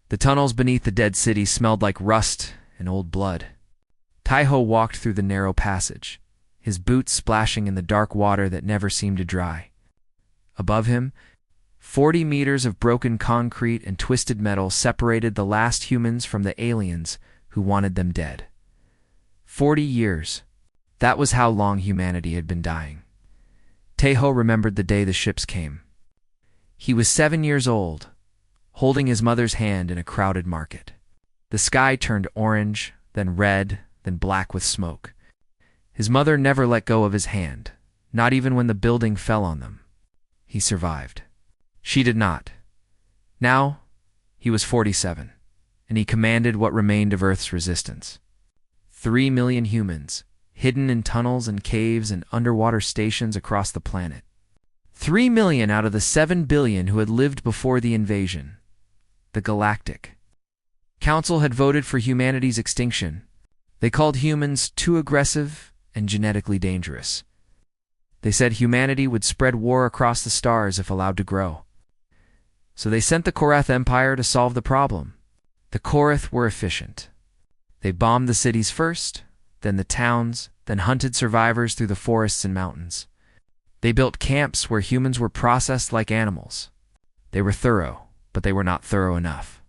The tunnels beneath the dead city smelled like rust and old blood. Taiho walked through the narrow passage, his boots splashing in the dark water that never seemed to dry. Above him, 40 meters of broken concrete and twisted metal separated the last humans from the aliens who wanted them dead. 40 years. That was how long humanity had been dying. Taiho remembered the day the ships came. He was 7 years old, holding his mother's hand in a crowded market. The sky turned orange, then red, then black with smoke. His mother never let go of his hand, not even when the building fell on them. He survived. She did not. Now, he was 47, and he commanded what remained of Earth's resistance. 3 million humans, hidden in tunnels and caves and underwater stations across the planet. 3 million out of the 7 billion who had lived before the invasion. The Galactic Council had voted for humanity's extinction. They called humans too aggressive and genetically dangerous. They said humanity would spread war across the stars if allowed to grow. So they sent the Korath Empire to solve the problem. The Korath were efficient. They bombed the cities first, then the towns, then hunted survivors through the forests and mountains. They built camps where humans were processed like animals. They were thorough, but they were not thorough enough.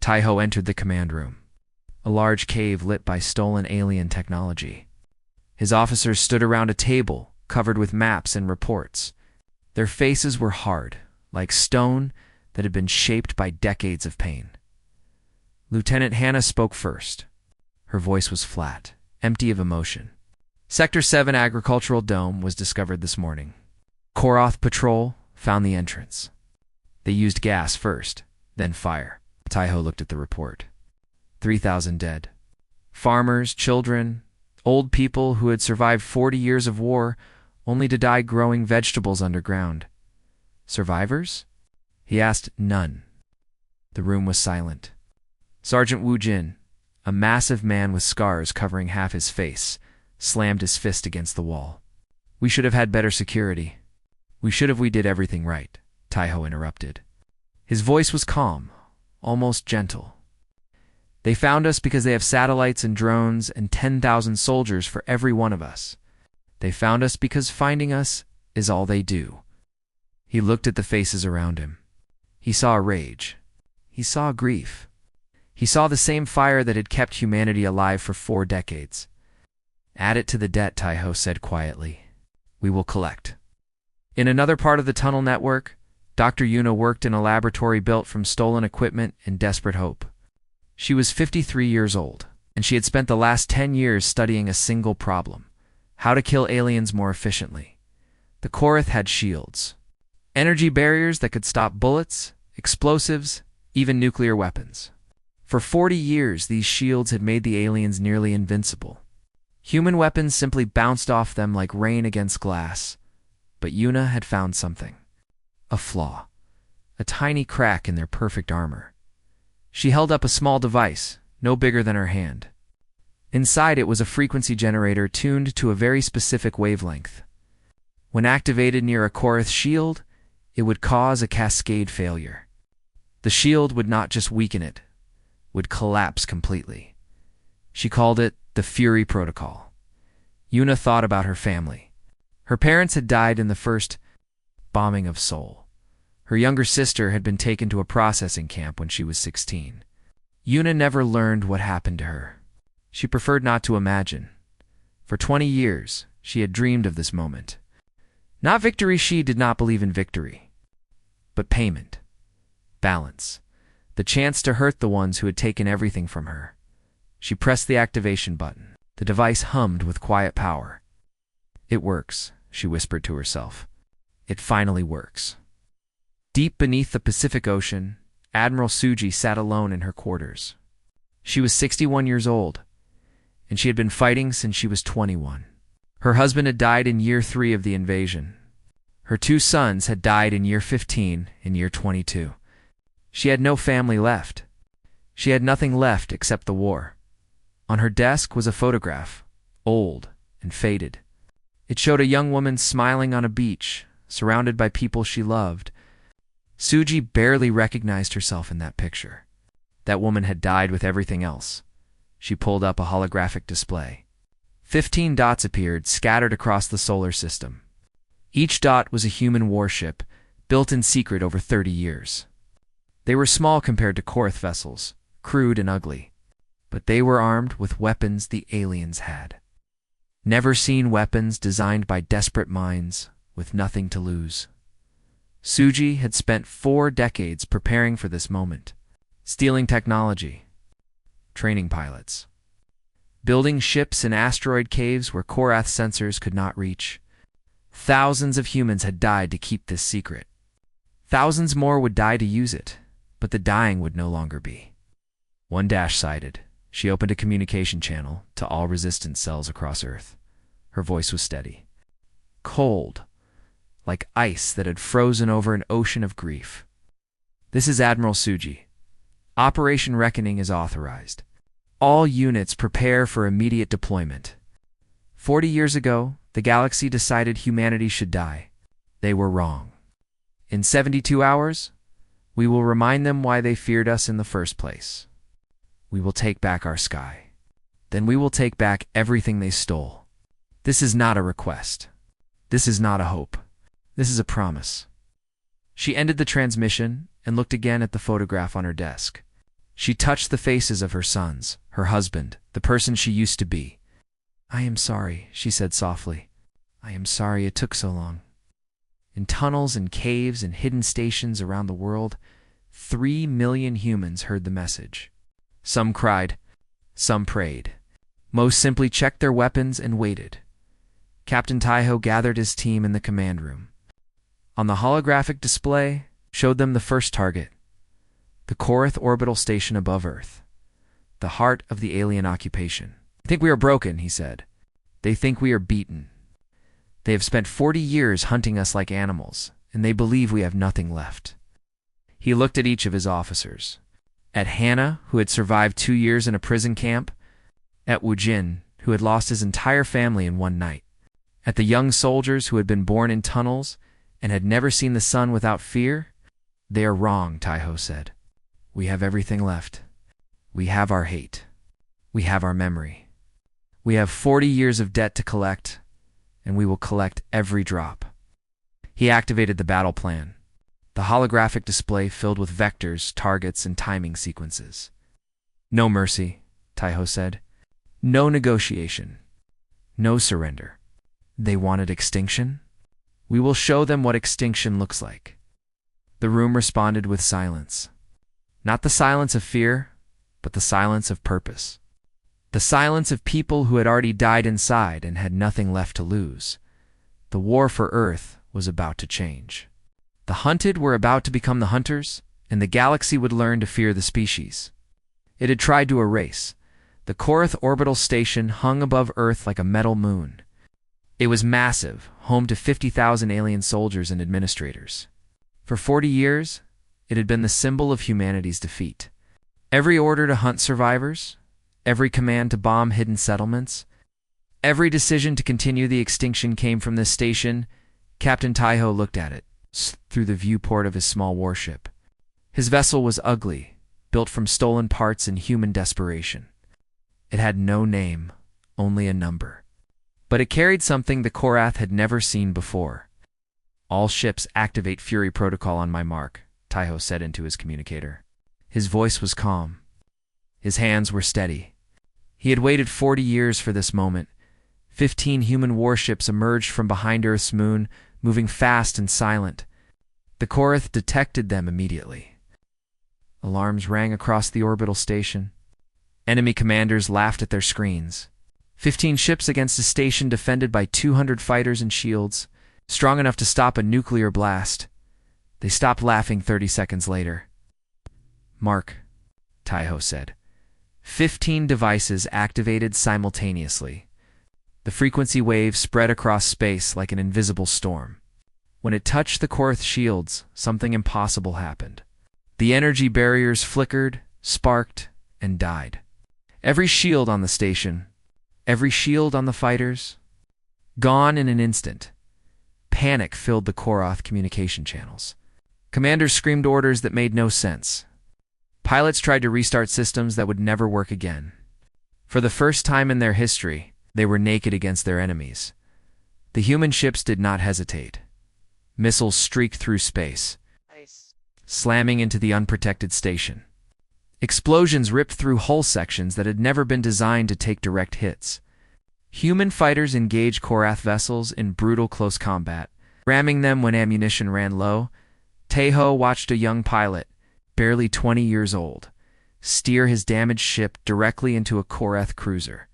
Taiho entered the command room, a large cave lit by stolen alien technology. His officers stood around a table covered with maps and reports. Their faces were hard, like stone that had been shaped by decades of pain. Lieutenant Hannah spoke first. Her voice was flat, empty of emotion. Sector 7 Agricultural Dome was discovered this morning. Korath Patrol found the entrance. They used gas first, then fire. Taiho looked at the report. 3,000 dead. Farmers, children, old people who had survived 40 years of war only to die growing vegetables underground. Survivors? He asked. None. The room was silent. Sergeant Wu Jin, a massive man with scars covering half his face, slammed his fist against the wall. We should have had better security. We did everything right, Taiho interrupted. His voice was calm, almost gentle. They found us because they have satellites and drones and 10,000 soldiers for every one of us. They found us because finding us is all they do. He looked at the faces around him. He saw rage. He saw grief. He saw the same fire that had kept humanity alive for 4 decades. Add it to the debt, Taiho said quietly. We will collect. In another part of the tunnel network, Dr. Yuna worked in a laboratory built from stolen equipment in desperate hope. She was 53 years old, and she had spent the last 10 years studying a single problem: how to kill aliens more efficiently. The Korath had shields, energy barriers that could stop bullets, explosives, even nuclear weapons. For 40 years, these shields had made the aliens nearly invincible. Human weapons simply bounced off them like rain against glass. But Yuna had found something. A flaw. A tiny crack in their perfect armor. She held up a small device, no bigger than her hand. Inside it was a frequency generator tuned to a very specific wavelength. When activated near a Korath shield, it would cause a cascade failure. The shield would not just weaken it, would collapse completely. She called it the Fury Protocol. Yuna thought about her family. Her parents had died in the first bombing of Seoul. Her younger sister had been taken to a processing camp when she was 16. Yuna never learned what happened to her. She preferred not to imagine. For 20 years, she had dreamed of this moment. Not victory. She did not believe in victory. But payment. Balance. The chance to hurt the ones who had taken everything from her. She pressed the activation button. The device hummed with quiet power. It works, she whispered to herself. It finally works. Deep beneath the Pacific Ocean, Admiral Suji sat alone in her quarters. She was 61 years old, and she had been fighting since she was 21. Her husband had died in year 3 of the invasion. Her 2 sons had died in year 15 and year 22. She had no family left. She had nothing left except the war. On her desk was a photograph, old and faded. It showed a young woman smiling on a beach, surrounded by people she loved. Suji barely recognized herself in that picture. That woman had died with everything else. She pulled up a holographic display. 15 dots appeared, scattered across the solar system. Each dot was a human warship, built in secret over 30 years. They were small compared to Korath vessels, crude and ugly, but they were armed with weapons the aliens had. Never-seen weapons designed by desperate minds with nothing to lose. Suji had spent 4 decades preparing for this moment, stealing technology, training pilots, building ships in asteroid caves where Korath sensors could not reach. Thousands of humans had died to keep this secret. Thousands more would die to use it, but the dying would no longer be. One dash sighted. She opened a communication channel to all resistance cells across Earth. Her voice was steady. Cold, like ice that had frozen over an ocean of grief. This is Admiral Suji. Operation Reckoning is authorized. All units prepare for immediate deployment. 40 years ago, the galaxy decided humanity should die. They were wrong. In 72 hours, we will remind them why they feared us in the first place. We will take back our sky. Then we will take back everything they stole. This is not a request. This is not a hope. This is a promise. She ended the transmission and looked again at the photograph on her desk. She touched the faces of her sons, her husband, the person she used to be. I am sorry, she said softly. I am sorry it took so long. In tunnels and caves and hidden stations around the world, 3 million humans heard the message. Some cried, some prayed. Most simply checked their weapons and waited. Captain Taiho gathered his team in the command room. On the holographic display, showed them the first target, the Korath orbital station above Earth, the heart of the alien occupation. "I think we are broken," he said. "They think we are beaten. They have spent 40 years hunting us like animals, and they believe we have nothing left." He looked at each of his officers. At Hannah, who had survived 2 years in a prison camp. At Wujin, who had lost his entire family in one night. At the young soldiers who had been born in tunnels and had never seen the sun without fear. "They are wrong," Taiho said. "We have everything left. We have our hate. We have our memory. We have 40 years of debt to collect, and we will collect every drop." He activated the battle plan. The holographic display filled with vectors, targets, and timing sequences. "No mercy," Taiho said. "No negotiation. No surrender. They wanted extinction? We will show them what extinction looks like." The room responded with silence. Not the silence of fear, but the silence of purpose. The silence of people who had already died inside and had nothing left to lose. The war for Earth was about to change. The hunted were about to become the hunters, and the galaxy would learn to fear the species. It had tried to erase. The Korath orbital station hung above Earth like a metal moon. It was massive, home to 50,000 alien soldiers and administrators. For 40 years, it had been the symbol of humanity's defeat. Every order to hunt survivors, every command to bomb hidden settlements, every decision to continue the extinction came from this station. Captain Taiho looked at it through the viewport of his small warship. His vessel was ugly, built from stolen parts and human desperation. It had no name, only a number. But it carried something the Korath had never seen before. "All ships activate Fury Protocol on my mark," Taiho said into his communicator. His voice was calm. His hands were steady. He had waited 40 years for this moment. 15 human warships emerged from behind Earth's moon, moving fast and silent. The Korath detected them immediately. Alarms rang across the orbital station. Enemy commanders laughed at their screens. 15 ships against a station defended by 200 fighters and shields, strong enough to stop a nuclear blast. They stopped laughing 30 seconds later. "Mark," Taiho said. 15 devices activated simultaneously. The frequency wave spread across space like an invisible storm. When it touched the Korath shields, something impossible happened. The energy barriers flickered, sparked, and died. Every shield on the station, every shield on the fighters, gone in an instant. Panic filled the Korath communication channels. Commanders screamed orders that made no sense. Pilots tried to restart systems that would never work again. For the first time in their history, they were naked against their enemies. The human ships did not hesitate. Missiles streaked through space, slamming into the unprotected station. Explosions ripped through hull sections that had never been designed to take direct hits. Human fighters engaged Korath vessels in brutal close combat, ramming them when ammunition ran low. Taeho watched a young pilot, barely 20 years old, steer his damaged ship directly into a Korath cruiser.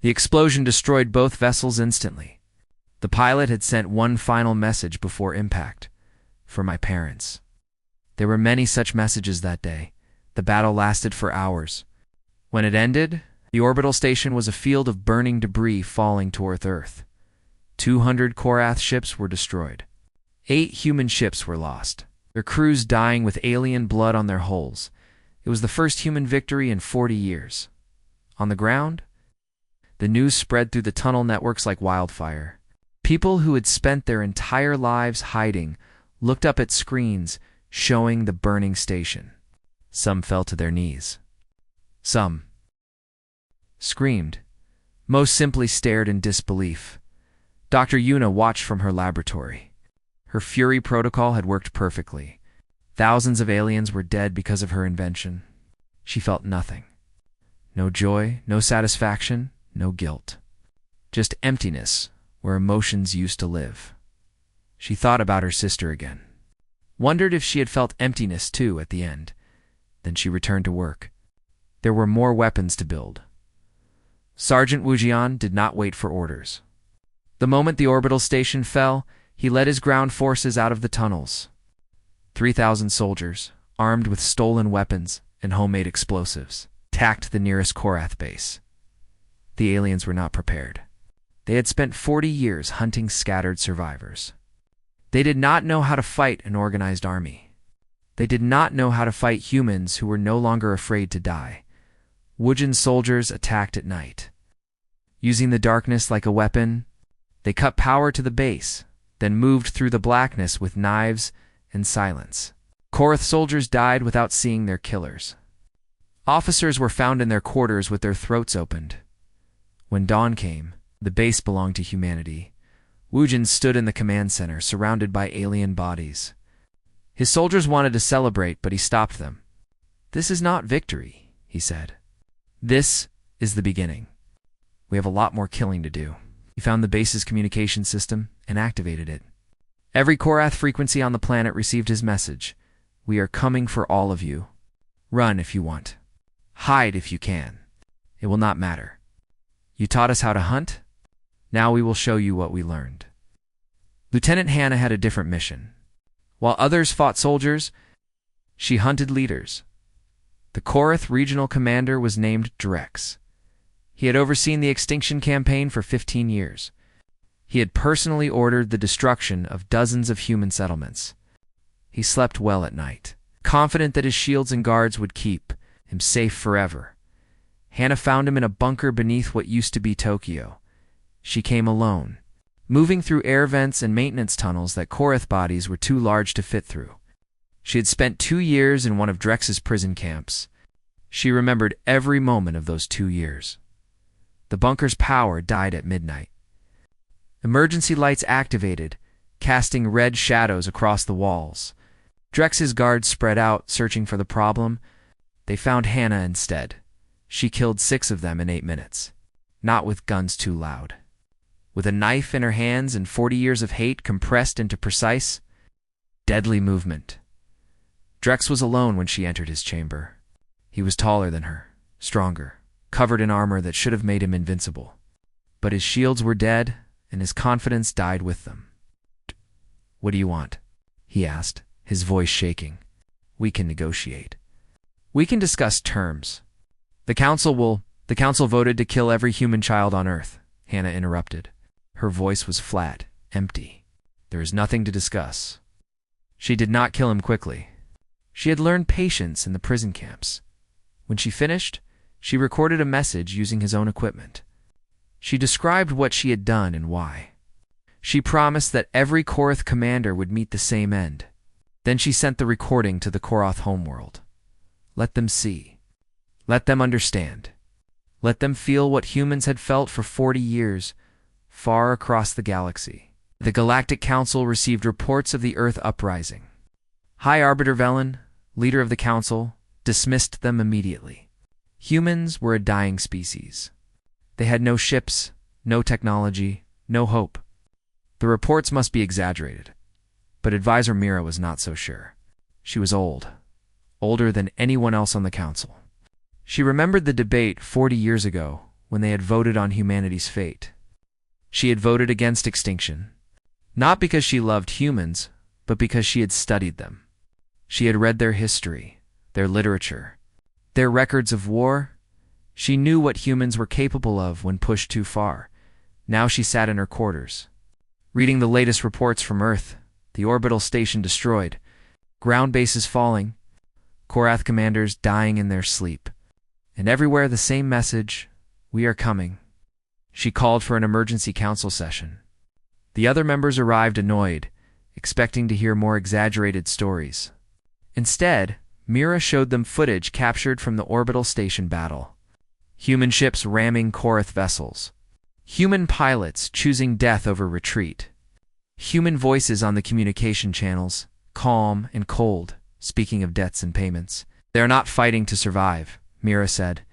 The explosion destroyed both vessels instantly. The pilot had sent one final message before impact: for my parents. There were many such messages that day. The battle lasted for hours. When it ended, the orbital station was a field of burning debris falling toward Earth. 200 Korath ships were destroyed. 8 human ships were lost, their crews dying with alien blood on their hulls. It was the first human victory in 40 years. On the ground, the news spread through the tunnel networks like wildfire. People who had spent their entire lives hiding looked up at screens showing the burning station. Some fell to their knees. Some screamed. Most simply stared in disbelief. Dr. Yuna watched from her laboratory. Her Fury protocol had worked perfectly. Thousands of aliens were dead because of her invention. She felt nothing. No joy, no satisfaction, no guilt. Just emptiness where emotions used to live. She thought about her sister again. Wondered if she had felt emptiness too at the end. Then she returned to work. There were more weapons to build. Sergeant Wujian did not wait for orders. The moment the orbital station fell, he led his ground forces out of the tunnels. 3,000 soldiers, armed with stolen weapons and homemade explosives, attacked the nearest Korath base. The aliens were not prepared. They had spent 40 years hunting scattered survivors. They did not know how to fight an organized army. They did not know how to fight humans who were no longer afraid to die. Wujian's soldiers attacked at night. Using the darkness like a weapon, they cut power to the base, then moved through the blackness with knives and silence. Korath soldiers died without seeing their killers. Officers were found in their quarters with their throats opened. When dawn came, the base belonged to humanity. Wujian stood in the command center, surrounded by alien bodies. His soldiers wanted to celebrate, but he stopped them. "This is not victory," he said. "This is the beginning. We have a lot more killing to do." He found the base's communication system and activated it. Every Korath frequency on the planet received his message. "We are coming for all of you. Run if you want. Hide if you can. It will not matter. You taught us how to hunt? Now we will show you what we learned." Lieutenant Hannah had a different mission. While others fought soldiers, she hunted leaders. The Korath regional commander was named Drex. He had overseen the Extinction campaign for 15 years. He had personally ordered the destruction of dozens of human settlements. He slept well at night, confident that his shields and guards would keep him safe forever. Hannah found him in a bunker beneath what used to be Tokyo. She came alone, moving through air vents and maintenance tunnels that Korath bodies were too large to fit through. She had spent 2 years in one of Drex's prison camps. She remembered every moment of those 2 years. The bunker's power died at midnight. Emergency lights activated, casting red shadows across the walls. Drex's guards spread out, searching for the problem. They found Hannah instead. She killed 6 of them in 8 minutes, not with guns too loud. With a knife in her hands and 40 years of hate compressed into precise, deadly movement. Drex was alone when she entered his chamber. He was taller than her, stronger, covered in armor that should have made him invincible. But his shields were dead, and his confidence died with them. "What do you want?" he asked, his voice shaking. "We can negotiate. We can discuss terms." The council voted to kill every human child on Earth," Hannah interrupted. Her voice was flat, empty. "There is nothing to discuss." She did not kill him quickly. She had learned patience in the prison camps. When she finished, she recorded a message using his own equipment. She described what she had done and why. She promised that every Korath commander would meet the same end. Then she sent the recording to the Korath homeworld. Let them see. Let them understand. Let them feel what humans had felt for 40 years, far across the galaxy. The Galactic Council received reports of the Earth uprising. High Arbiter Velen, leader of the Council, dismissed them immediately. Humans were a dying species. They had no ships, no technology, no hope. The reports must be exaggerated. But Advisor Mira was not so sure. She was old, older than anyone else on the Council. She remembered the debate 40 years ago when they had voted on humanity's fate. She had voted against extinction, not because she loved humans, but because she had studied them. She had read their history, their literature, their records of war. She knew what humans were capable of when pushed too far. Now she sat in her quarters, reading the latest reports from Earth, the orbital station destroyed, ground bases falling, Korath commanders dying in their sleep, and everywhere the same message, "We are coming." She called for an emergency council session. The other members arrived annoyed, expecting to hear more exaggerated stories. Instead, Mira showed them footage captured from the orbital station battle. Human ships ramming Korath vessels. Human pilots choosing death over retreat. Human voices on the communication channels, calm and cold, speaking of debts and payments. "They are not fighting to survive," Mira said.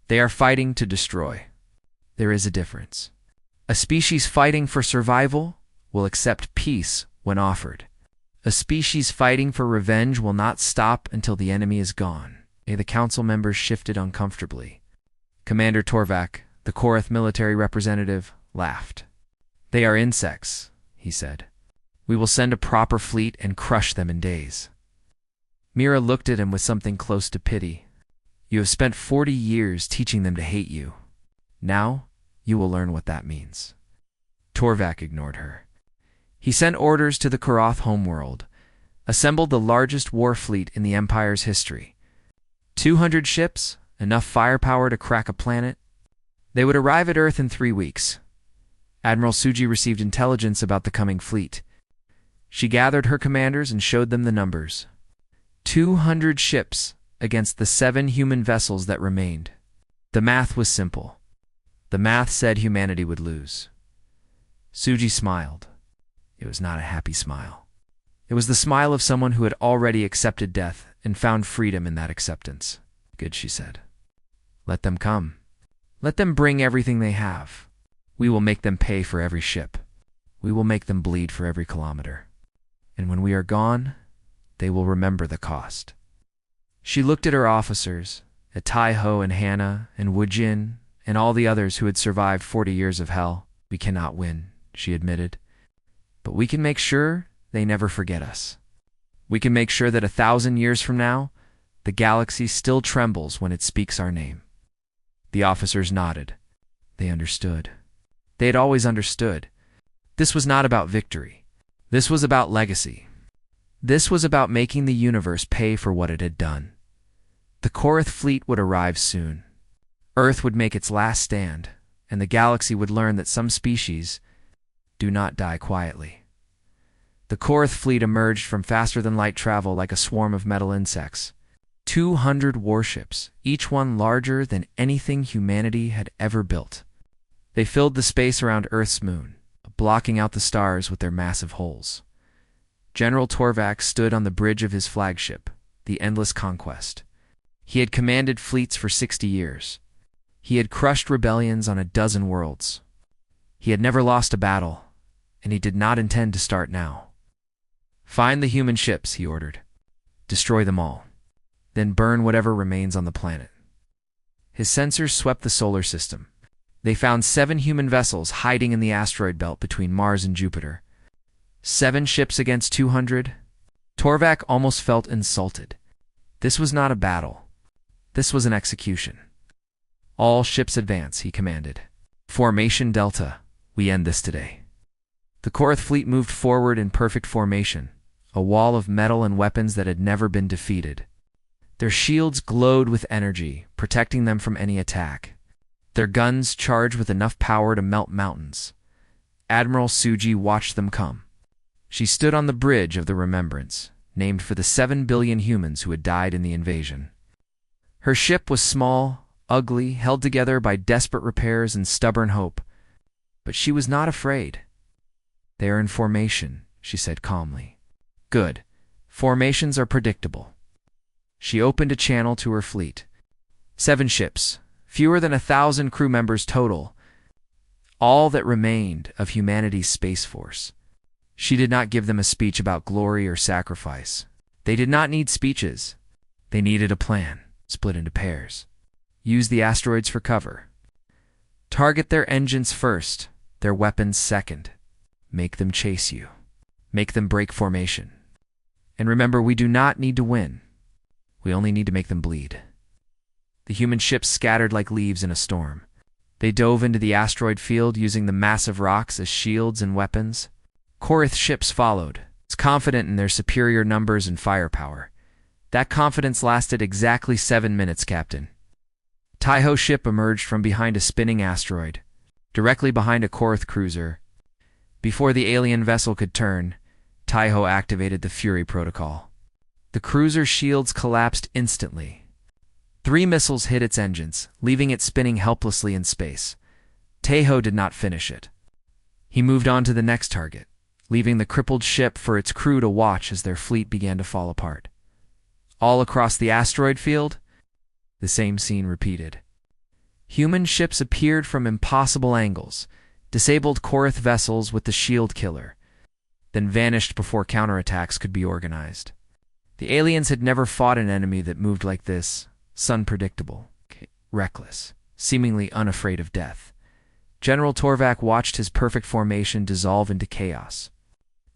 "They are fighting to destroy." There is a difference. A species fighting for survival will accept peace when offered. A species fighting for revenge will not stop until the enemy is gone. The council members shifted uncomfortably. Commander Torvak, the Korath military representative, laughed. "They are insects," he said. "We will send a proper fleet and crush them in days." Mira looked at him with something close to pity. "You have spent 40 years teaching them to hate you. Now, you will learn what that means." Torvak ignored her. He sent orders to the Korath homeworld, assembled the largest war fleet in the Empire's history. 200 ships, enough firepower to crack a planet. They would arrive at Earth in 3 weeks. Admiral Suji received intelligence about the coming fleet. She gathered her commanders and showed them the numbers. 200 ships against the 7 human vessels that remained. The math was simple. The math said humanity would lose. Suji smiled. It was not a happy smile. It was the smile of someone who had already accepted death and found freedom in that acceptance. "Good," she said. "Let them come. Let them bring everything they have. We will make them pay for every ship. We will make them bleed for every kilometer. And when we are gone, they will remember the cost." She looked at her officers, at Tai-Ho and Hannah and Wujin and all the others who had survived 40 years of hell. "We cannot win," she admitted. "But we can make sure they never forget us. We can make sure that 1,000 years from now, the galaxy still trembles when it speaks our name." The officers nodded. They understood. They had always understood. This was not about victory. This was about legacy. This was about making the universe pay for what it had done. The Korath fleet would arrive soon. Earth would make its last stand, and the galaxy would learn that some species do not die quietly. The Korath fleet emerged from faster-than-light travel like a swarm of metal insects. 200 warships, each one larger than anything humanity had ever built. They filled the space around Earth's moon, blocking out the stars with their massive holes. General Torvak stood on the bridge of his flagship, the Endless Conquest. He had commanded fleets for 60 years. He had crushed rebellions on a dozen worlds. He had never lost a battle, and he did not intend to start now. "Find the human ships," he ordered. "Destroy them all. Then burn whatever remains on the planet." His sensors swept the solar system. They found 7 human vessels hiding in the asteroid belt between Mars and Jupiter. 7 ships against 200? Torvak almost felt insulted. This was not a battle. This was an execution. "All ships advance," he commanded. "Formation Delta. We end this today." The Korath fleet moved forward in perfect formation, a wall of metal and weapons that had never been defeated. Their shields glowed with energy, protecting them from any attack. Their guns charged with enough power to melt mountains. Admiral Suji watched them come. She stood on the bridge of the Remembrance, named for the 7 billion humans who had died in the invasion. Her ship was small, ugly, held together by desperate repairs and stubborn hope. But she was not afraid. "They are in formation," she said calmly. "Good. Formations are predictable." She opened a channel to her fleet. 7 ships, fewer than 1,000 crew members total, all that remained of humanity's space force. She did not give them a speech about glory or sacrifice. They did not need speeches. They needed a plan. Split into pairs. Use the asteroids for cover. Target their engines first, their weapons second. Make them chase you. Make them break formation. And remember, we do not need to win. We only need to make them bleed. The human ships scattered like leaves in a storm. They dove into the asteroid field using the massive rocks as shields and weapons. Korath's ships followed, confident in their superior numbers and firepower. That confidence lasted exactly 7 minutes, Captain. Taiho's ship emerged from behind a spinning asteroid, directly behind a Korath cruiser. Before the alien vessel could turn, Taiho activated the Fury protocol. The cruiser's shields collapsed instantly. 3 missiles hit its engines, leaving it spinning helplessly in space. Taiho did not finish it. He moved on to the next target, leaving the crippled ship for its crew to watch as their fleet began to fall apart. All across the asteroid field, the same scene repeated. Human ships appeared from impossible angles, disabled Korath vessels with the shield killer, then vanished before counterattacks could be organized. The aliens had never fought an enemy that moved like this, unpredictable, reckless, seemingly unafraid of death. General Torvak watched his perfect formation dissolve into chaos.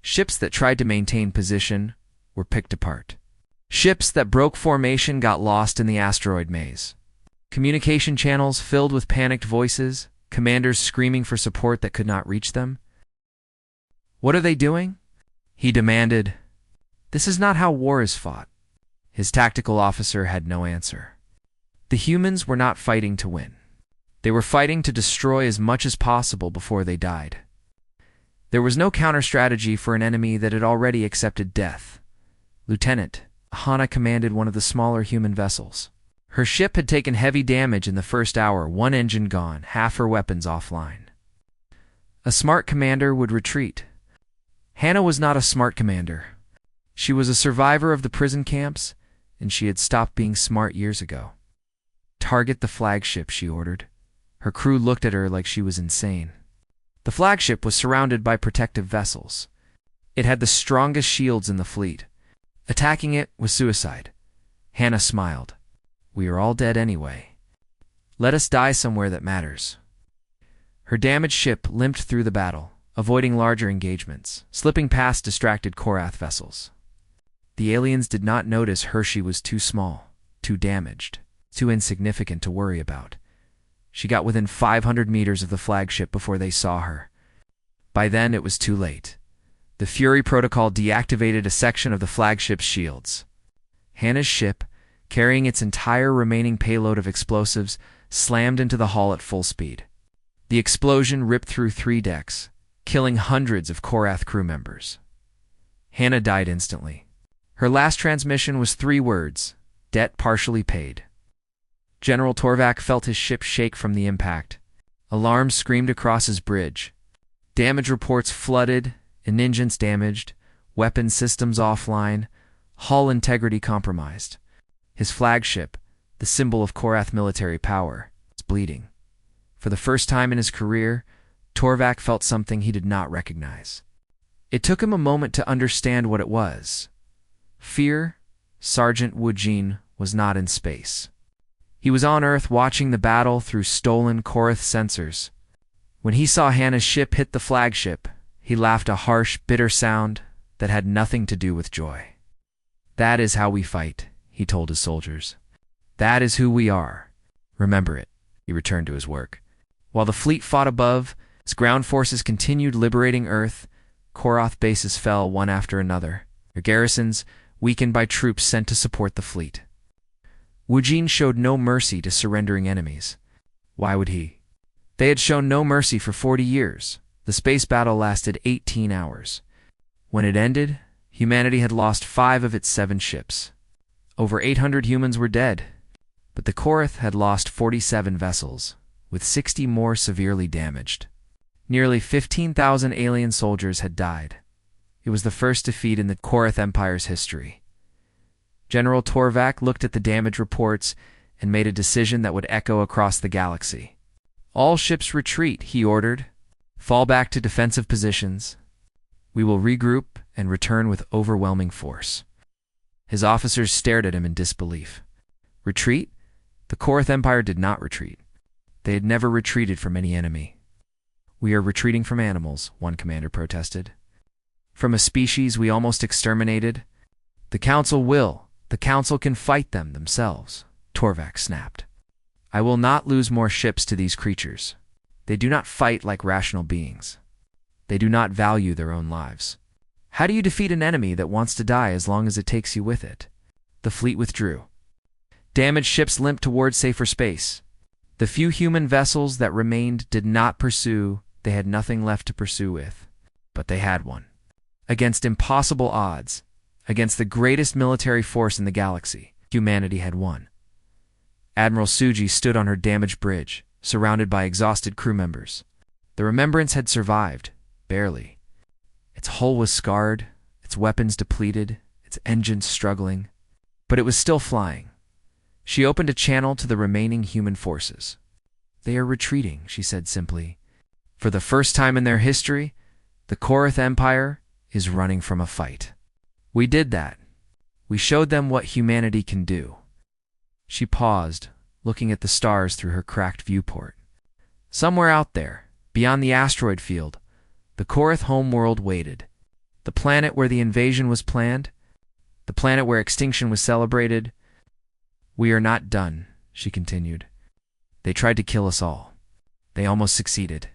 Ships that tried to maintain position were picked apart. Ships that broke formation got lost in the asteroid maze. Communication channels filled with panicked voices, commanders screaming for support that could not reach them. "What are they doing?" he demanded. "This is not how war is fought." His tactical officer had no answer. The humans were not fighting to win. They were fighting to destroy as much as possible before they died. There was no counter-strategy for an enemy that had already accepted death. Lieutenant Hana commanded one of the smaller human vessels. Her ship had taken heavy damage in the first hour, 1 engine gone, half her weapons offline. A smart commander would retreat. Hannah was not a smart commander. She was a survivor of the prison camps, and she had stopped being smart years ago. "Target the flagship," she ordered. Her crew looked at her like she was insane. The flagship was surrounded by protective vessels. It had the strongest shields in the fleet. Attacking it was suicide. Hannah smiled. "We are all dead anyway. Let us die somewhere that matters." Her damaged ship limped through the battle, avoiding larger engagements, slipping past distracted Korath vessels. The aliens did not notice Hershey was too small, too damaged, too insignificant to worry about. She got within 500 meters of the flagship before they saw her. By then, it was too late. The Fury protocol deactivated a section of the flagship's shields. Hannah's ship, carrying its entire remaining payload of explosives, slammed into the hull at full speed. The explosion ripped through 3 decks, killing hundreds of Korath crew members. Hannah died instantly. Her last transmission was 3 words: "Debt partially paid." General Torvak felt his ship shake from the impact. Alarms screamed across his bridge. Damage reports flooded, engines damaged, weapon systems offline, hull integrity compromised. His flagship, the symbol of Korath military power, was bleeding. For the first time in his career, Torvak felt something he did not recognize. It took him a moment to understand what it was. Fear. Sergeant Woojin was not in space. He was on Earth watching the battle through stolen Korath sensors. When he saw Hannah's ship hit the flagship, he laughed a harsh, bitter sound that had nothing to do with joy. "That is how we fight," he told his soldiers. "That is who we are. Remember it." He returned to his work. While the fleet fought above, its ground forces continued liberating Earth. Korath bases fell one after another, their garrisons weakened by troops sent to support the fleet. Woojin showed no mercy to surrendering enemies. Why would he? They had shown no mercy for 40 years. The space battle lasted 18 hours. When it ended, humanity had lost 5 of its 7 ships. Over 800 humans were dead. But the Korath had lost 47 vessels, with 60 more severely damaged. Nearly 15,000 alien soldiers had died. It was the first defeat in the Korath Empire's history. General Torvak looked at the damage reports and made a decision that would echo across the galaxy. "All ships retreat," he ordered. "Fall back to defensive positions. We will regroup and return with overwhelming force." His officers stared at him in disbelief. Retreat? The Korath Empire did not retreat. They had never retreated from any enemy. "We are retreating from animals," one commander protested. "From a species we almost exterminated? The Council will. The Council can fight them themselves," Torvak snapped. "I will not lose more ships to these creatures. They do not fight like rational beings. They do not value their own lives. How do you defeat an enemy that wants to die as long as it takes you with it?" The fleet withdrew. Damaged ships limped towards safer space. The few human vessels that remained did not pursue. They had nothing left to pursue with. But they had one. Against impossible odds, against the greatest military force in the galaxy, humanity had won. Admiral Suji stood on her damaged bridge, surrounded by exhausted crew members. The Remembrance had survived, barely. Its hull was scarred, its weapons depleted, its engines struggling, but it was still flying. She opened a channel to the remaining human forces. "They are retreating," she said simply. "For the first time in their history, the Korath Empire is running from a fight. We did that. We showed them what humanity can do." She paused, looking at the stars through her cracked viewport. Somewhere out there, beyond the asteroid field, the Korath homeworld waited. The planet where the invasion was planned, the planet where extinction was celebrated. "We are not done," she continued. "They tried to kill us all. They almost succeeded.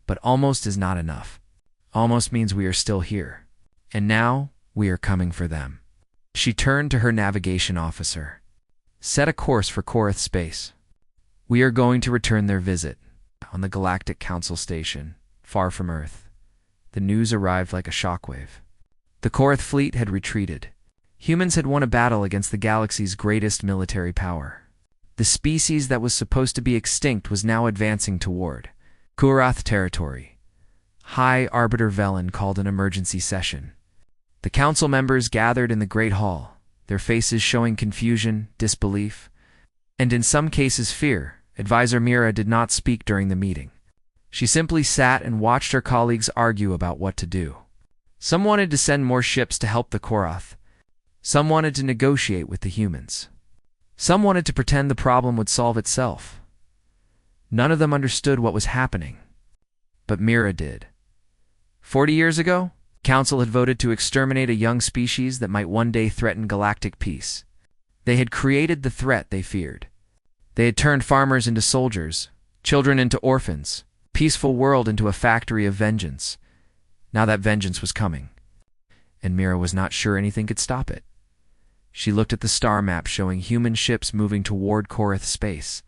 But almost is not enough. Almost means we are still here. And now we are coming for them." She turned to her navigation officer. "Set a course for Korath space. We are going to return their visit." On the Galactic Council station, far from Earth, the news arrived like a shockwave. The Korath fleet had retreated. Humans had won a battle against the galaxy's greatest military power. The species that was supposed to be extinct was now advancing toward Korath territory. High Arbiter Velen called an emergency session. The council members gathered in the Great Hall, their faces showing confusion, disbelief, and in some cases fear. Advisor Mira did not speak during the meeting. She simply sat and watched her colleagues argue about what to do. Some wanted to send more ships to help the Korath. Some wanted to negotiate with the humans. Some wanted to pretend the problem would solve itself. None of them understood what was happening. But Mira did. 40 years ago, Council had voted to exterminate a young species that might one day threaten galactic peace. They had created the threat they feared. They had turned farmers into soldiers, children into orphans, peaceful world into a factory of vengeance. Now that vengeance was coming, and Mira was not sure anything could stop it. She looked at the star map showing human ships moving toward Korath space.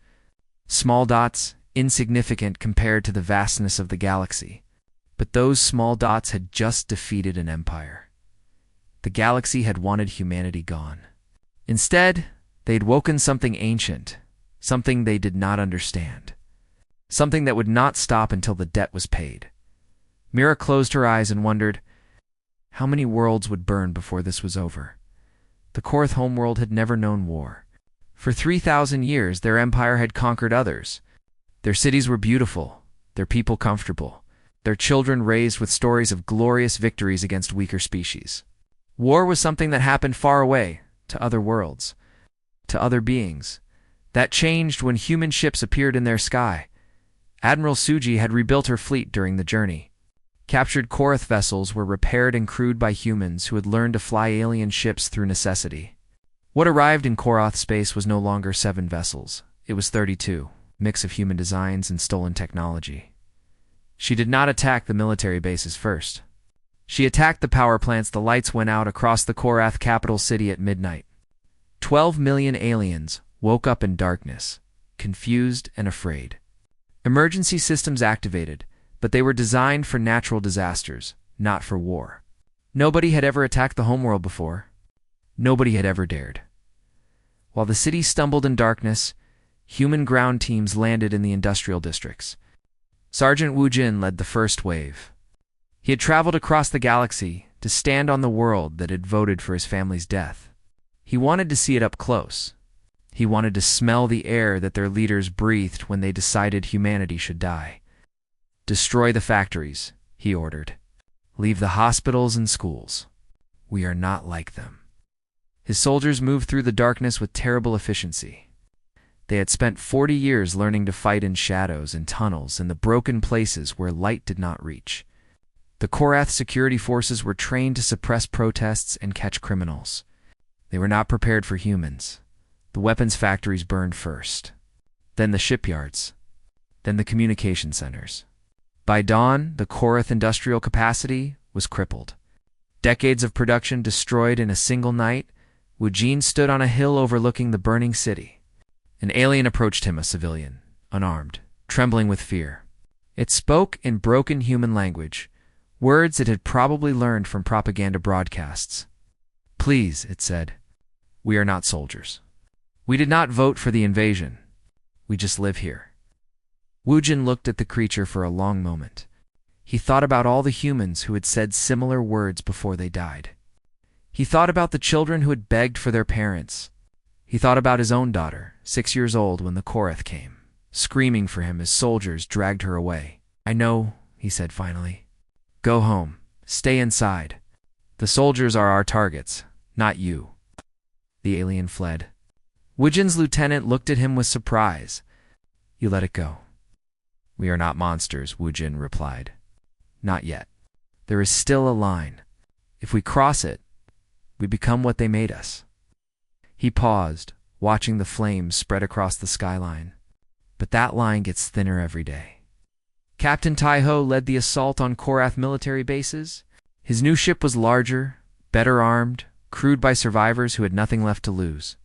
Small dots, insignificant compared to the vastness of the galaxy. But those small dots had just defeated an empire. The galaxy had wanted humanity gone. Instead, they'd woken something ancient, something they did not understand, something that would not stop until the debt was paid. Mira closed her eyes and wondered, how many worlds would burn before this was over? The Korath homeworld had never known war. For 3,000 years, their empire had conquered others. Their cities were beautiful, their people comfortable, their children raised with stories of glorious victories against weaker species. War was something that happened far away, to other worlds, to other beings. That changed when human ships appeared in their sky. Admiral Suji had rebuilt her fleet during the journey. Captured Korath vessels were repaired and crewed by humans who had learned to fly alien ships through necessity. What arrived in Korath space was no longer 7 vessels. It was 32, mix of human designs and stolen technology. She did not attack the military bases first. She attacked the power plants. The lights went out across the Korath capital city at midnight. 12 million aliens woke up in darkness, confused and afraid. Emergency systems activated, but they were designed for natural disasters, not for war. Nobody had ever attacked the homeworld before. Nobody had ever dared. While the city stumbled in darkness, human ground teams landed in the industrial districts. Sergeant Wu Jin led the first wave. He had traveled across the galaxy to stand on the world that had voted for his family's death. He wanted to see it up close. He wanted to smell the air that their leaders breathed when they decided humanity should die. "Destroy the factories," he ordered. "Leave the hospitals and schools. We are not like them." His soldiers moved through the darkness with terrible efficiency. They had spent 40 years learning to fight in shadows and tunnels and the broken places where light did not reach. The Korath security forces were trained to suppress protests and catch criminals. They were not prepared for humans. The weapons factories burned first, then the shipyards, then the communication centers. By dawn, the Korath industrial capacity was crippled. Decades of production destroyed in a single night, Wu Jin stood on a hill overlooking the burning city. An alien approached him, a civilian, unarmed, trembling with fear. It spoke in broken human language, words it had probably learned from propaganda broadcasts. "Please," it said, "we are not soldiers. We did not vote for the invasion. We just live here." Wu Jin looked at the creature for a long moment. He thought about all the humans who had said similar words before they died. He thought about the children who had begged for their parents. He thought about his own daughter, 6 years old when the Korath came, screaming for him as soldiers dragged her away. "I know," he said finally. "Go home. Stay inside. The soldiers are our targets, not you." The alien fled. Wu Jin's lieutenant looked at him with surprise. "You let it go." "We are not monsters," Wu Jin replied. "Not yet. There is still a line. If we cross it, we become what they made us." He paused, watching the flames spread across the skyline. "But that line gets thinner every day." Captain Taiho led the assault on Korath military bases. His new ship was larger, better armed, crewed by survivors who had nothing left to lose.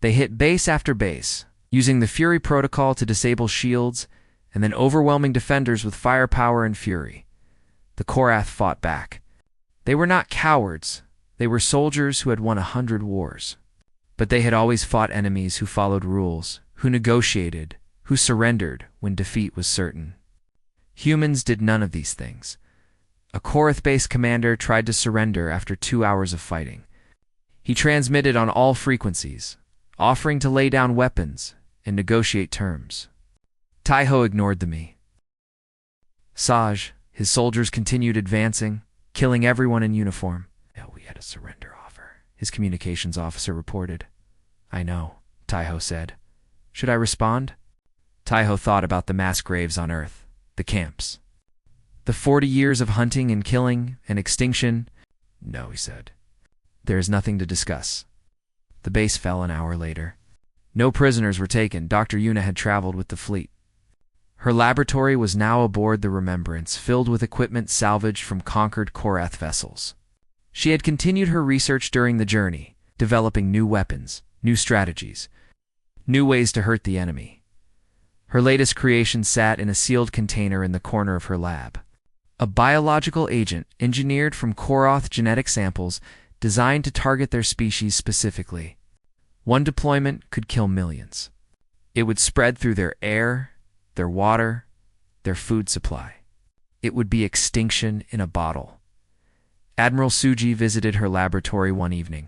They hit base after base, using the Fury protocol to disable shields, and then overwhelming defenders with firepower and fury. The Korath fought back. They were not cowards. They were soldiers who had won 100 wars. But they had always fought enemies who followed rules, who negotiated, who surrendered when defeat was certain. Humans did none of these things. A Korath-based commander tried to surrender after 2 hours of fighting. He transmitted on all frequencies, offering to lay down weapons and negotiate terms. Taiho ignored the me. Saj, his soldiers continued advancing, killing everyone in uniform. "We had a surrender offer," his communications officer reported. "I know," Taiho said. "Should I respond?" Taiho thought about the mass graves on Earth, the camps. The 40 years of hunting and killing and extinction. "No," he said. "There is nothing to discuss." The base fell an hour later. No prisoners were taken. Dr. Yuna had traveled with the fleet. Her laboratory was now aboard the Remembrance, filled with equipment salvaged from conquered Korath vessels. She had continued her research during the journey, developing new weapons, new strategies, new ways to hurt the enemy. Her latest creation sat in a sealed container in the corner of her lab. A biological agent engineered from Korath genetic samples designed to target their species specifically. One deployment could kill millions. It would spread through their air, their water, their food supply. It would be extinction in a bottle. Admiral Suji visited her laboratory one evening.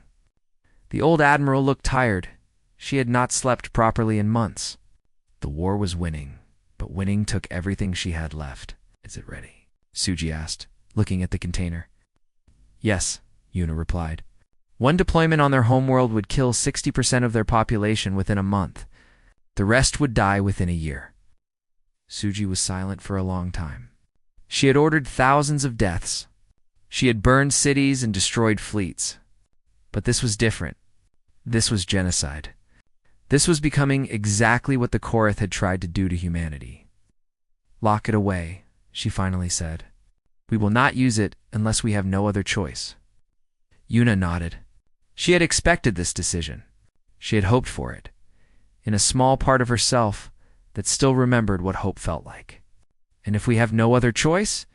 The old admiral looked tired. She had not slept properly in months. The war was winning, but winning took everything she had left. "Is it ready?" Suji asked, looking at the container. "Yes," Yuna replied. One deployment on their homeworld would kill 60% of their population within a month. The rest would die within a year. Suji was silent for a long time. She had ordered thousands of deaths. She had burned cities and destroyed fleets. But this was different. This was genocide. This was becoming exactly what the Korath had tried to do to humanity. "Lock it away," she finally said. "We will not use it unless we have no other choice." Yuna nodded. She had expected this decision. She had hoped for it, in a small part of herself that still remembered what hope felt like. "And if we have no other choice?"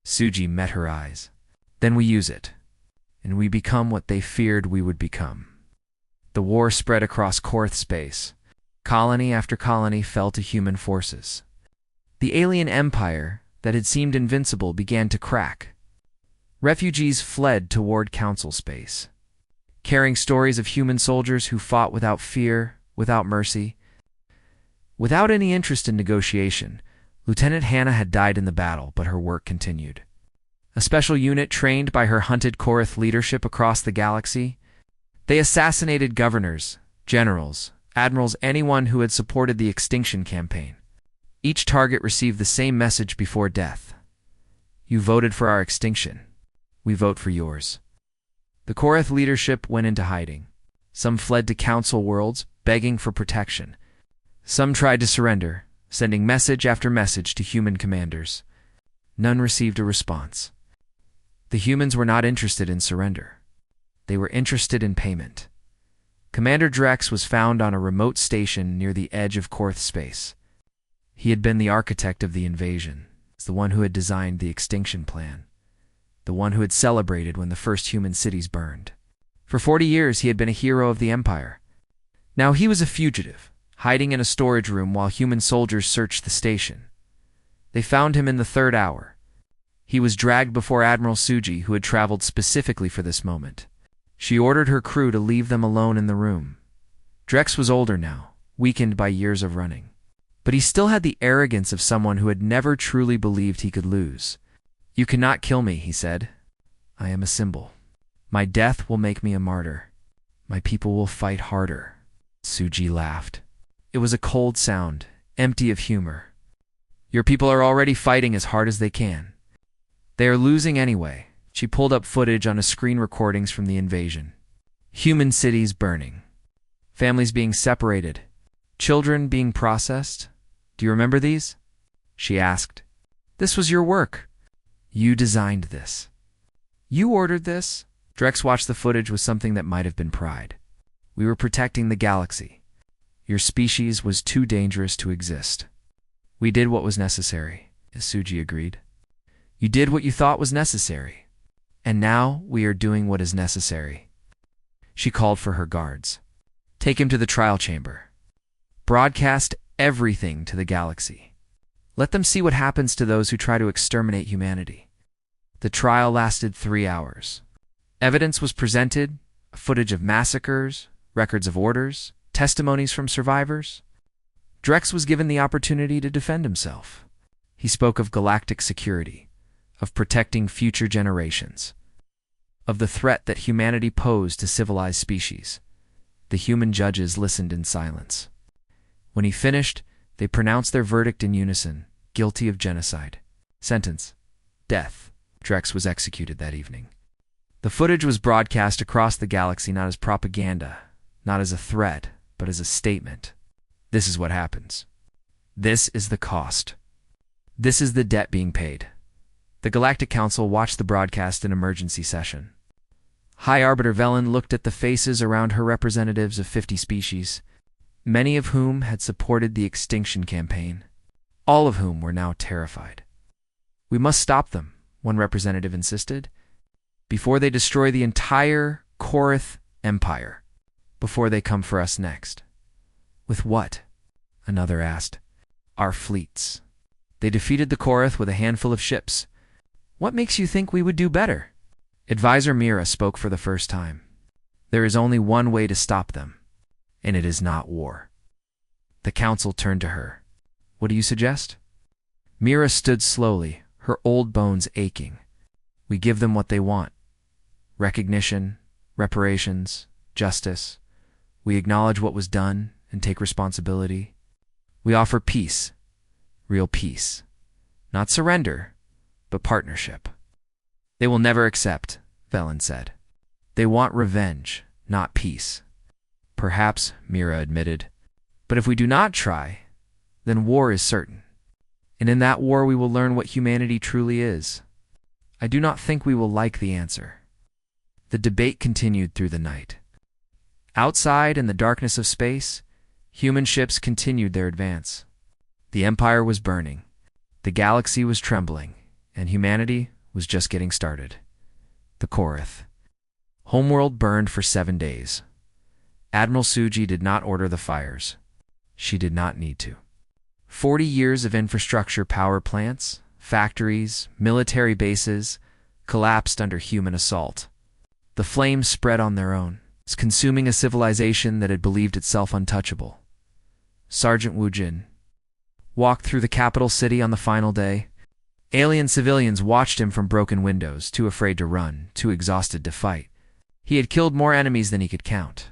Suji met her eyes. "Then we use it, and we become what they feared we would become." The war spread across Korth space. Colony after colony fell to human forces. The alien empire that had seemed invincible began to crack. Refugees fled toward Council space, carrying stories of human soldiers who fought without fear, without mercy. Without any interest in negotiation, Lieutenant Hannah had died in the battle, but her work continued. A special unit trained by her hunted Korth leadership across the galaxy. They assassinated governors, generals, admirals, anyone who had supported the Extinction campaign. Each target received the same message before death. You voted for our extinction. We vote for yours. The Korth leadership went into hiding. Some fled to Council worlds, begging for protection. Some tried to surrender, sending message after message to human commanders. None received a response. The humans were not interested in surrender. They were interested in payment. Commander Drex was found on a remote station near the edge of Korth space. He had been the architect of the invasion, the one who had designed the extinction plan, the one who had celebrated when the first human cities burned. For 40 years he had been a hero of the Empire. Now he was a fugitive, hiding in a storage room while human soldiers searched the station. They found him in the third hour. He was dragged before Admiral Suji, who had traveled specifically for this moment. She ordered her crew to leave them alone in the room. Drex was older now, weakened by years of running. But he still had the arrogance of someone who had never truly believed he could lose. You cannot kill me, he said. I am a symbol. My death will make me a martyr. My people will fight harder. Suji laughed. It was a cold sound, empty of humor. Your people are already fighting as hard as they can. They are losing anyway. She pulled up footage on a screen recordings from the invasion. Human cities burning. Families being separated. Children being processed. Do you remember these? She asked. This was your work. You designed this. You ordered this? Drex watched the footage with something that might have been pride. We were protecting the galaxy. Your species was too dangerous to exist. We did what was necessary, Suji agreed. You did what you thought was necessary. And now we are doing what is necessary. She called for her guards. Take him to the trial chamber. Broadcast everything to the galaxy. Let them see what happens to those who try to exterminate humanity. The trial lasted 3 hours. Evidence was presented, footage of massacres, records of orders, testimonies from survivors. Drex was given the opportunity to defend himself. He spoke of galactic security, of protecting future generations, of the threat that humanity posed to civilized species. The human judges listened in silence. When he finished, they pronounced their verdict in unison, guilty of genocide. Sentence: death. Drex was executed that evening. The footage was broadcast across the galaxy not as propaganda, not as a threat, but as a statement. This is what happens. This is the cost. This is the debt being paid. The Galactic Council watched the broadcast in emergency session. High Arbiter Velen looked at the faces around her representatives of 50 species, many of whom had supported the Extinction campaign, all of whom were now terrified. We must stop them, one representative insisted, before they destroy the entire Korth Empire, before they come for us next. With what? Another asked. Our fleets. They defeated the Korth with a handful of ships. What makes you think we would do better? Advisor Mira spoke for the first time. There is only one way to stop them, and it is not war. The council turned to her. What do you suggest? Mira stood slowly, her old bones aching. We give them what they want. Recognition, reparations, justice. We acknowledge what was done and take responsibility. We offer peace, real peace. Not surrender, but partnership. They will never accept, Velen said. They want revenge, not peace. Perhaps, Mira admitted. But if we do not try, then war is certain. And in that war we will learn what humanity truly is. I do not think we will like the answer. The debate continued through the night. Outside, in the darkness of space, human ships continued their advance. The Empire was burning. The galaxy was trembling, and humanity was just getting started. The Korth. Homeworld burned for 7 days. Admiral Suji did not order the fires. She did not need to. 40 years of infrastructure power plants, factories, military bases collapsed under human assault. The flames spread on their own, consuming a civilization that had believed itself untouchable. Sergeant Wu Jin walked through the capital city on the final day. Alien civilians watched him from broken windows, too afraid to run, too exhausted to fight. He had killed more enemies than he could count.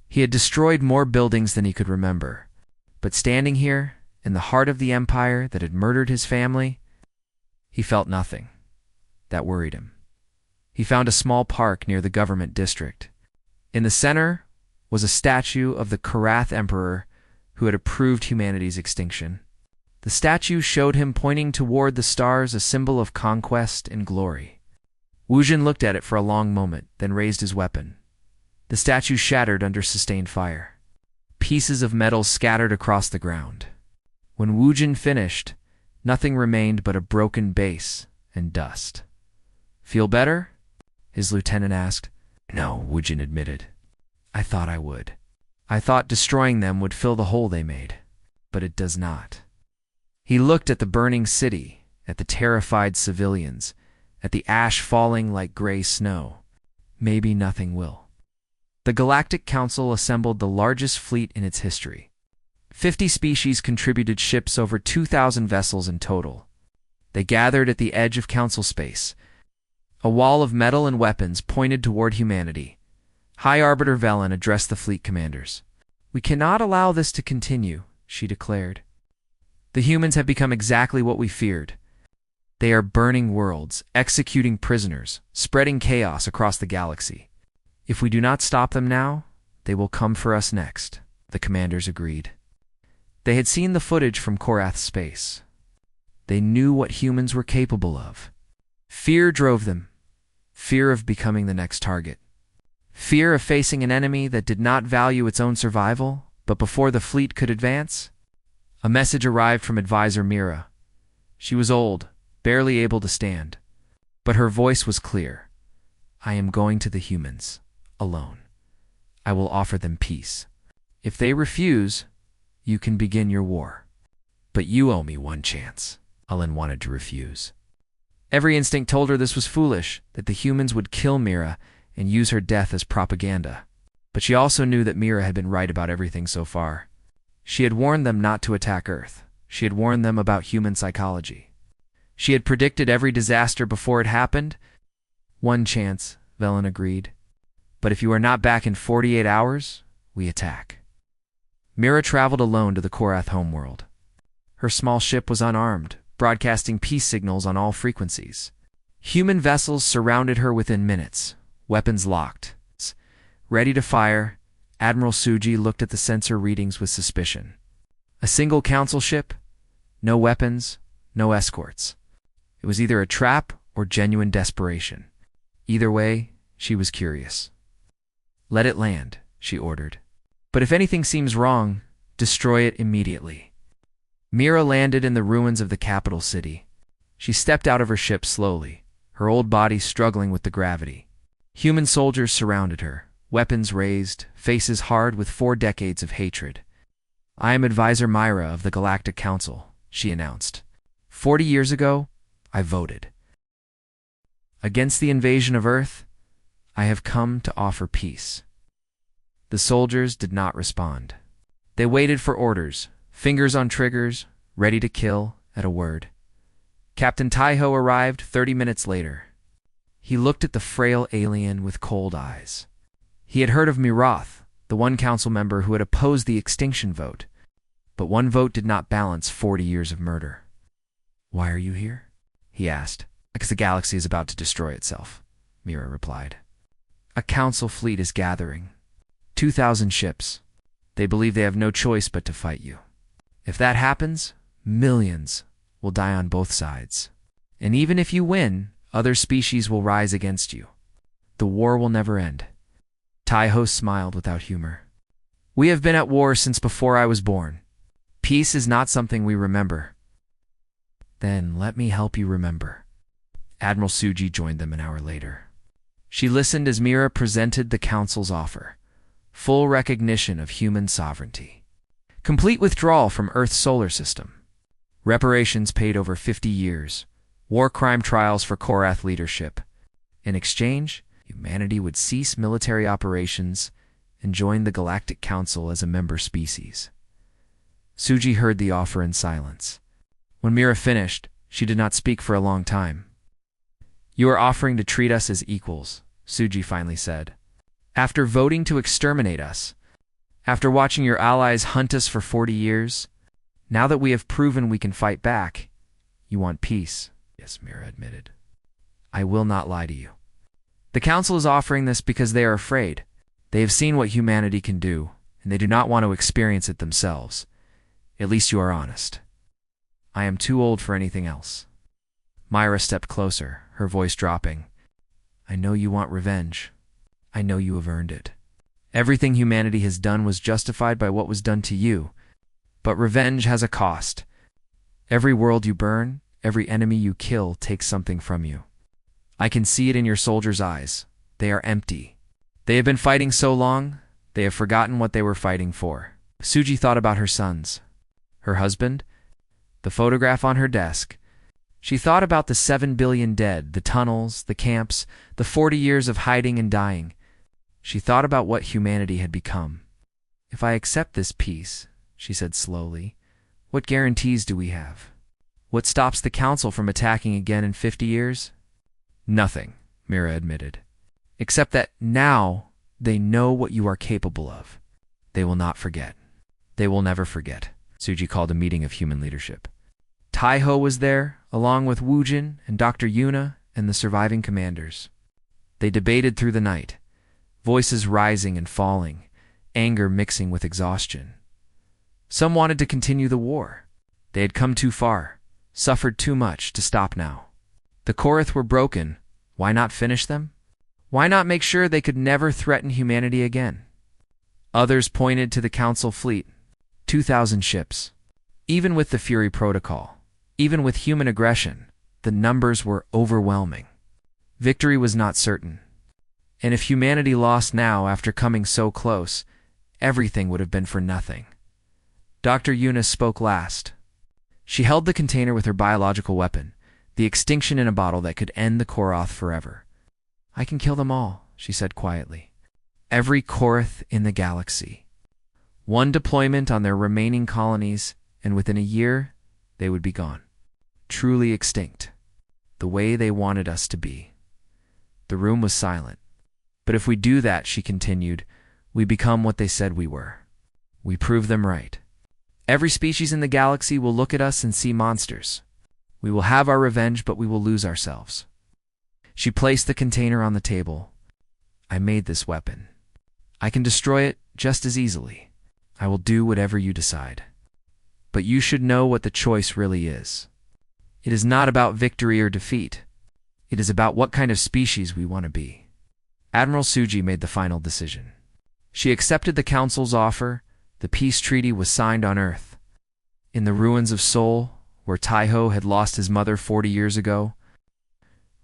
He had destroyed more buildings than he could remember. But standing here, in the heart of the empire that had murdered his family, he felt nothing. That worried him. He found a small park near the government district. In the center was a statue of the Karath Emperor who had approved humanity's extinction. The statue showed him pointing toward the stars, a symbol of conquest and glory. Wu Jin looked at it for a long moment, then raised his weapon. The statue shattered under sustained fire. Pieces of metal scattered across the ground. When Wu Jin finished, nothing remained but a broken base and dust. "Feel better?" his lieutenant asked. "No," Wu Jin admitted. "I thought I would. I thought destroying them would fill the hole they made. But it does not." He looked at the burning city, at the terrified civilians, at the ash falling like gray snow. Maybe nothing will. The Galactic Council assembled the largest fleet in its history. 50 species contributed ships, over 2,000 vessels in total. They gathered at the edge of council space. A wall of metal and weapons pointed toward humanity. High Arbiter Velen addressed the fleet commanders. "We cannot allow this to continue," she declared. "The humans have become exactly what we feared. They are burning worlds, executing prisoners, spreading chaos across the galaxy. If we do not stop them now, they will come for us next," the commanders agreed. They had seen the footage from Korath's space. They knew what humans were capable of. Fear drove them. Fear of becoming the next target. Fear of facing an enemy that did not value its own survival, but before the fleet could advance, a message arrived from advisor Mira. She was old, barely able to stand, but her voice was clear. "I am going to the humans, alone. I will offer them peace. If they refuse, you can begin your war. But you owe me one chance." Ellen wanted to refuse. Every instinct told her this was foolish, that the humans would kill Mira and use her death as propaganda. But she also knew that Mira had been right about everything so far. She had warned them not to attack Earth. She had warned them about human psychology. She had predicted every disaster before it happened. "One chance," Velen agreed. "But if you are not back in 48 hours, we attack." Mira traveled alone to the Korath homeworld. Her small ship was unarmed, broadcasting peace signals on all frequencies. Human vessels surrounded her within minutes, weapons locked. Ready to fire, Admiral Suji looked at the sensor readings with suspicion. A single council ship? No weapons, no escorts. It was either a trap or genuine desperation. Either way, she was curious. "Let it land," she ordered. "But if anything seems wrong, destroy it immediately." Mira landed in the ruins of the capital city. She stepped out of her ship slowly, her old body struggling with the gravity. Human soldiers surrounded her, weapons raised, faces hard with 4 decades of hatred. "I am Advisor Myra of the Galactic Council," she announced. 40 years ago, I voted. Against the invasion of Earth, I have come to offer peace." The soldiers did not respond. They waited for orders, fingers on triggers, ready to kill at a word. Captain Taiho arrived 30 minutes later. He looked at the frail alien with cold eyes. He had heard of Mirath, the one council member who had opposed the extinction vote, but one vote did not balance 40 years of murder. "Why are you here?" he asked. "Because the galaxy is about to destroy itself," Mira replied. "A council fleet is gathering. 2,000 ships. They believe they have no choice but to fight you. If that happens, millions will die on both sides. And even if you win, other species will rise against you. The war will never end." Taiho smiled without humor. "We have been at war since before I was born. Peace is not something we remember." "Then let me help you remember." Admiral Suji joined them an hour later. She listened as Mira presented the council's offer. full recognition of human sovereignty. Complete withdrawal from Earth's solar system. Reparations paid over 50 years. War crime trials for Korath leadership. In exchange, humanity would cease military operations and join the Galactic Council as a member species. Suji heard the offer in silence. When Mira finished, she did not speak for a long time. "You are offering to treat us as equals," Suji finally said. "After voting to exterminate us, after watching your allies hunt us for 40 years, now that we have proven we can fight back, you want peace." "Yes," Mira admitted. "I will not lie to you. The Council is offering this because they are afraid. They have seen what humanity can do, and they do not want to experience it themselves. At least you are honest. I am too old for anything else." Myra stepped closer, her voice dropping. "I know you want revenge. I know you have earned it. Everything humanity has done was justified by what was done to you, but revenge has a cost. Every world you burn, every enemy you kill takes something from you. I can see it in your soldiers' eyes. They are empty. They have been fighting so long, they have forgotten what they were fighting for." Suji thought about her sons, her husband, the photograph on her desk. She thought about the 7 billion dead, the tunnels, the camps, the 40 years of hiding and dying. She thought about what humanity had become. "If I accept this peace," she said slowly, "what guarantees do we have? What stops the Council from attacking again in 50 years? "Nothing," Mira admitted. "Except that now they know what you are capable of. They will not forget. They will never forget." Suji called a meeting of human leadership. Taiho was there, along with Woojin and Dr. Yuna and the surviving commanders. They debated through the night, voices rising and falling, anger mixing with exhaustion. Some wanted to continue the war. They had come too far, suffered too much to stop now. The Korath were broken. Why not finish them? Why not make sure they could never threaten humanity again? Others pointed to the Council fleet, 2,000 ships. Even with the Fury Protocol, even with human aggression, the numbers were overwhelming. Victory was not certain. And if humanity lost now after coming so close, everything would have been for nothing. Dr. Yuna spoke last. She held the container with her biological weapon, the Extinction in a bottle that could end the Korath forever. "I can kill them all," she said quietly. "Every Korath in the galaxy. One deployment on their remaining colonies, and within a year, they would be gone. Truly extinct. The way they wanted us to be." The room was silent. "But if we do that," she continued, "we become what they said we were. We prove them right. Every species in the galaxy will look at us and see monsters. We will have our revenge, but we will lose ourselves." She placed the container on the table. "I made this weapon. I can destroy it just as easily. I will do whatever you decide. But you should know what the choice really is. It is not about victory or defeat. It is about what kind of species we want to be." Admiral Suji made the final decision. She accepted the Council's offer. The peace treaty was signed on Earth. In the ruins of Seoul, where Taiho had lost his mother 40 years ago,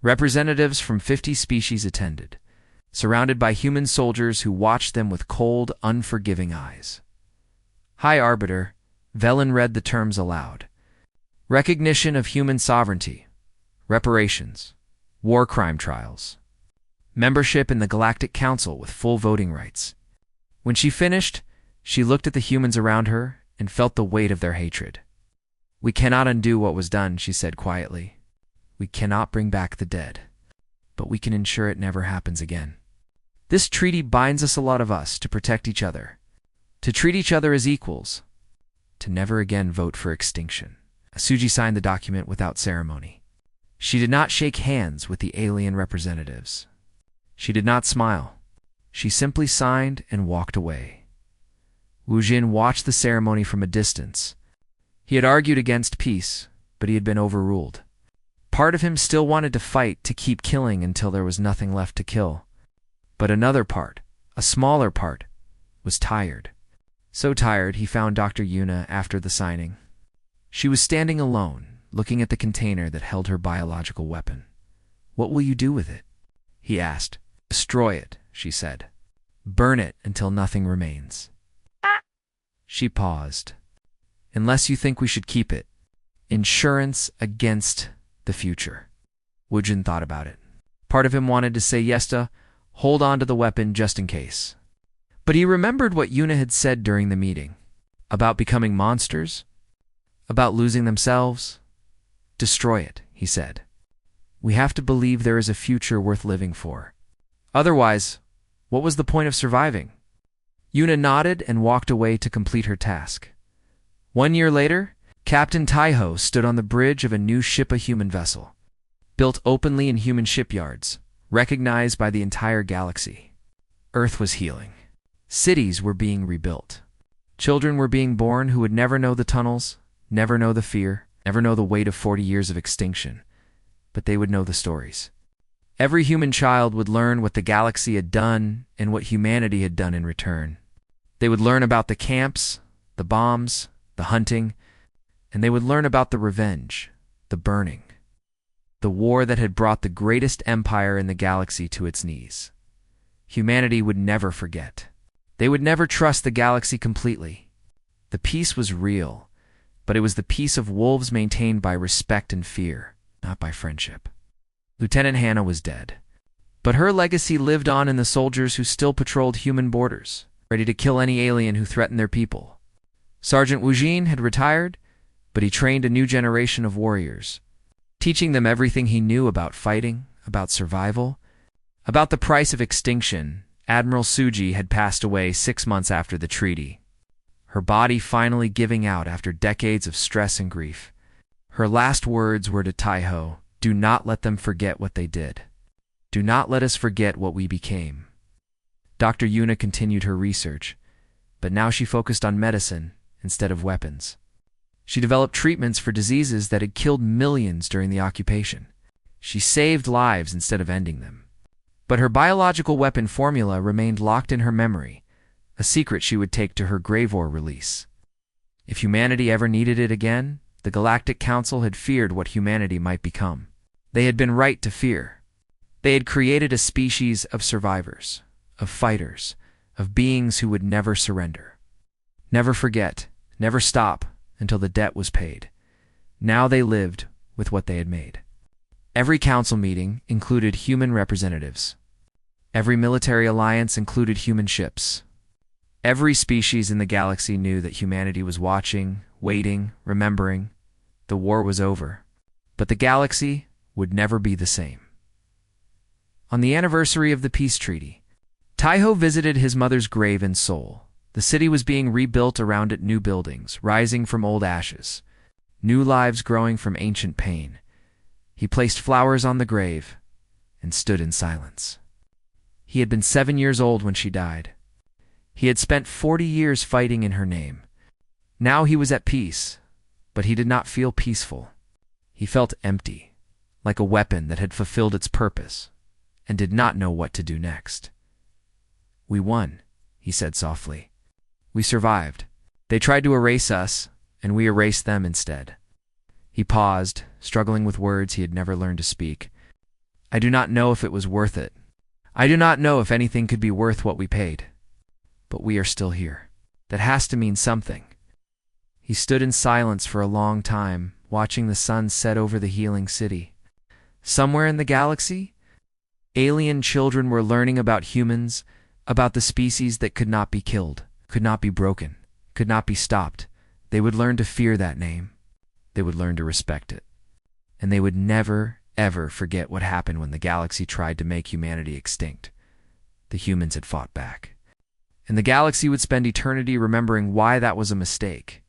representatives from 50 species attended, surrounded by human soldiers who watched them with cold, unforgiving eyes. "High Arbiter," Velen read the terms aloud. "Recognition of human sovereignty. Reparations. War crime trials. Membership in the Galactic Council with full voting rights." When she finished, she looked at the humans around her and felt the weight of their hatred. "We cannot undo what was done," she said quietly. "We cannot bring back the dead, but we can ensure it never happens again. This treaty binds us, a lot of us, to protect each other, to treat each other as equals, to never again vote for extinction." Suji signed the document without ceremony. She did not shake hands with the alien representatives. She did not smile. She simply signed and walked away. Wu Jin watched the ceremony from a distance. He had argued against peace, but he had been overruled. Part of him still wanted to fight, to keep killing until there was nothing left to kill. But another part, a smaller part, was tired. So tired he found Dr. Yuna after the signing. She was standing alone, looking at the container that held her biological weapon. "What will you do with it?" he asked. "Destroy it," she said. Burn it until nothing remains. She paused. Unless you think we should keep it. Insurance against the future. Wujin thought about it. Part of him wanted to say yes to hold on to the weapon just in case. But he remembered what Yuna had said during the meeting. About becoming monsters. About losing themselves. Destroy it, he said. We have to believe there is a future worth living for. Otherwise, what was the point of surviving? Yuna nodded and walked away to complete her task. 1 year later, Captain Taiho stood on the bridge of a new ship-a-human vessel, built openly in human shipyards, recognized by the entire galaxy. Earth was healing. Cities were being rebuilt. Children were being born who would never know the tunnels, never know the fear, never know the weight of 40 years of extinction, but they would know the stories. Every human child would learn what the galaxy had done and what humanity had done in return. They would learn about the camps, the bombs, the hunting, and they would learn about the revenge, the burning, the war that had brought the greatest empire in the galaxy to its knees. Humanity would never forget. They would never trust the galaxy completely. The peace was real, but it was the peace of wolves maintained by respect and fear, not by friendship. Lieutenant Hannah was dead, but her legacy lived on in the soldiers who still patrolled human borders, ready to kill any alien who threatened their people. Sergeant Wujin had retired, but he trained a new generation of warriors, teaching them everything he knew about fighting, about survival, about the price of extinction. Admiral Suji had passed away 6 months after the treaty, her body finally giving out after decades of stress and grief. Her last words were to Taiho, "Do not let them forget what they did. Do not let us forget what we became." Dr. Yuna continued her research, but now she focused on medicine instead of weapons. She developed treatments for diseases that had killed millions during the occupation. She saved lives instead of ending them. But her biological weapon formula remained locked in her memory, a secret she would take to her Grave War release. If humanity ever needed it again, the Galactic Council had feared what humanity might become. They had been right to fear. They had created a species of survivors, of fighters, of beings who would never surrender. Never forget, never stop until the debt was paid. Now they lived with what they had made. Every council meeting included human representatives. Every military alliance included human ships. Every species in the galaxy knew that humanity was watching, waiting, remembering. The war was over, but the galaxy would never be the same. On the anniversary of the peace treaty, Taiho visited his mother's grave in Seoul. The city was being rebuilt around it, new buildings, rising from old ashes, new lives growing from ancient pain. He placed flowers on the grave and stood in silence. He had been 7 years old when she died. He had spent 40 years fighting in her name. Now he was at peace, but he did not feel peaceful. He felt empty, like a weapon that had fulfilled its purpose and did not know what to do next. "We won," he said softly. "We survived. They tried to erase us, and we erased them instead." He paused, struggling with words he had never learned to speak. "I do not know if it was worth it. I do not know if anything could be worth what we paid. But we are still here. That has to mean something." He stood in silence for a long time, watching the sun set over the healing city. Somewhere in the galaxy, alien children were learning about humans, about the species that could not be killed, could not be broken, could not be stopped. They would learn to fear that name. They would learn to respect it. And they would never, ever forget what happened when the galaxy tried to make humanity extinct. The humans had fought back. And the galaxy would spend eternity remembering why that was a mistake.